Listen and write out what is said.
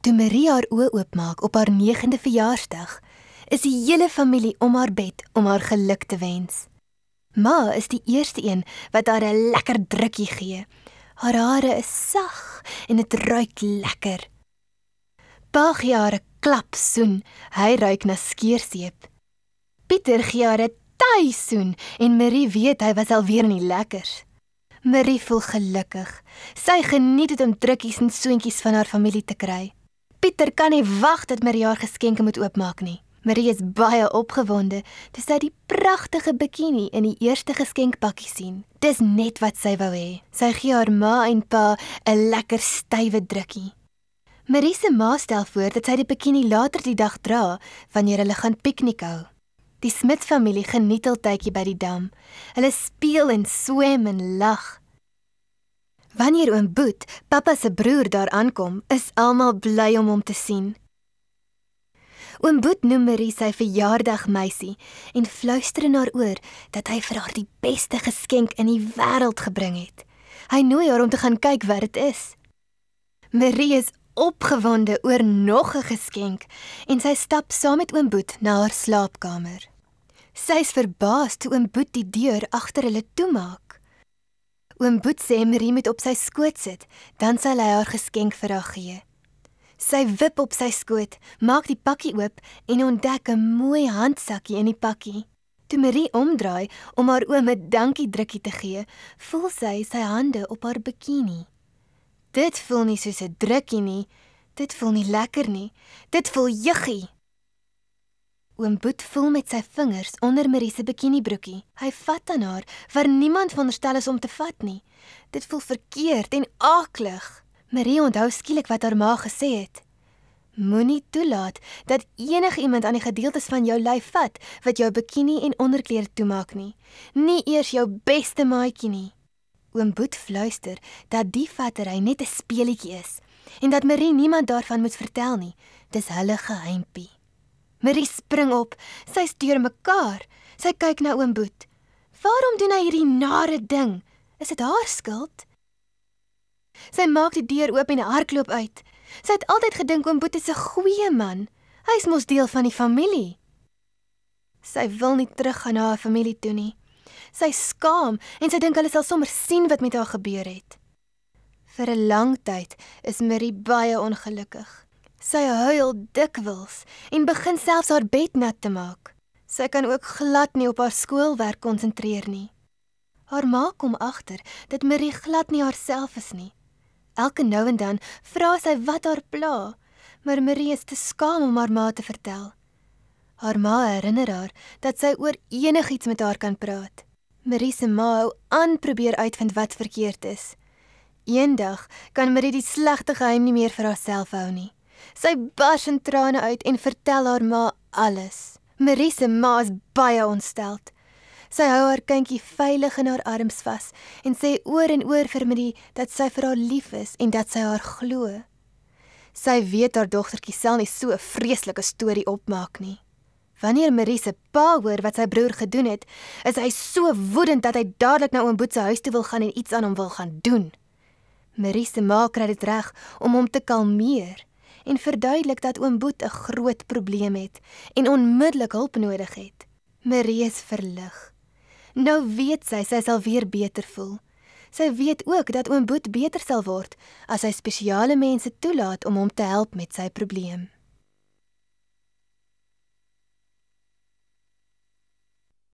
Toe Marie haar oë oopmaak op haar 9de verjaarsdag, is die hele familie om haar bed om haar geluk te wens. Ma is die eerste een wat haar 'n lekker drukkie gee. Haar hare is sag en dit ruik lekker. Pa gee haar 'n klap soen, hy ruik na skeerseep. Pieter gee haar 'n taai soen en Marie weet hy was alweer nie lekkers. Marie voel gelukkig. Sy geniet dit om drukkies en soentjies van haar familie te kry. Pieter kan nie wag dat Marie haar geskenke moet oopmaak nie. Marie is baie opgewonde toe sy die pragtige bikini in die eerste geskenkpakkie sien. Dis net wat sy wou hê. Sy gee haar ma en pa 'n lekker stywe drukkie. Marie se ma stel voor dat sy die bikini later die dag dra wanneer hulle gaan piknik hou. Die Smit-familie geniet al tydjie by die dam. Hulle speel en swem en lag. Wanneer oom Boet, pappa se broer, daar aankom, is almal bly om hom te sien. Oom Boet noem Marie sy verjaardagmeisie en fluister in haar oor dat hy vir haar die beste geskenk in die wêreld gebring het. Hy nooi haar om te gaan kyk wat dit is. Marie is opgewonde oor nog 'n geskenk en sy stap saam met oom Boet na haar slaapkamer. Sy is verbaas toe oom Boet die deur agter hulle toemaak. Oom Boet sê Marie moet op sy skoot sit, dan sal hy haar geskenk vir haar gee. Sy wip op sy skoot, maak die pakkie oop en ontdek 'n mooi handsakkie in die pakkie. Toe Marie omdraai om haar oom 'n dankie drukkie te gee, voel sy sy hande op haar bikini. Dit voel nie soos 'n drukkie nie, dit voel nie lekker nie, dit voel juggie. Oom Boet voel met sy vingers onder Marie se bikinibroekie. Hy vat aan haar, waar niemand veronderstel is om te vat nie. Dit voel verkeerd en aaklig. Marie onthou skielik wat haar ma gesê het. Moenie toelaat dat enigiemand aan die gedeeltes van jou lyf vat wat jou bikini en onderklere toemaak nie. Nie eers jou beste maatjie nie. Oom Boet fluister dat die vattery net 'n speelietjie is en dat Marie niemand daarvan moet vertel nie. Dis hulle geheimpie. Marie spring op, sy steur mekaar. Sy kyk na oom Boet. Waarom doen hy hierdie nare ding? Is dit haar skuld? Sy maak die deur oop en hardloop uit. Sy het altyd gedink oom Boet is 'n goeie man. Hy is mos deel van die familie. Sy wil nie teruggaan na haar familie toe nie. Sy skaam en sy dink hulle sal sommer sien wat met haar gebeur het. Vir 'n lang tyd is Marie baie ongelukkig. Sy huil dikwels en begin selfs haar bed nat te maak. Sy kan ook glad nie op haar skoolwerk konsentreer nie. Haar ma kom agter dat Marie glad nie haarself is nie. Elke nou en dan vra sy wat haar pla, maar Marie is te skaam om haar ma te vertel. Haar ma herinner haar dat sy oor enigiets met haar kan praat. Marie se ma hou aan probeer uitvind wat verkeerd is. Eendag kan Marie die slegte geheim nie meer vir haarself hou nie. Sy bars in trane uit en vertel haar ma alles. Marie se ma is baie ontsteld. Sy hou haar kindjie veilig in haar arms vas en sê oor en oor vir Marie dat sy vir haar lief is en dat sy haar glo. Sy weet haar dogtertjie sal nie so 'n vreeslike storie opmaak nie. Wanneer Marie se pa hoor wat sy broer gedoen het, is hy so woedend dat hy dadelik na oom Boet se huis toe wil gaan en iets aan hom wil gaan doen. Marie se ma kry dit reg om hom te kalmeer en verduidelik dat oom Boet 'n groot probleem het en onmiddellik hulp nodig het. Marie is verlig. Nou weet sy sal weer beter voel. Sy weet ook dat oom Boet beter sal word as hy spesiale mense toelaat om hom te help met sy probleem.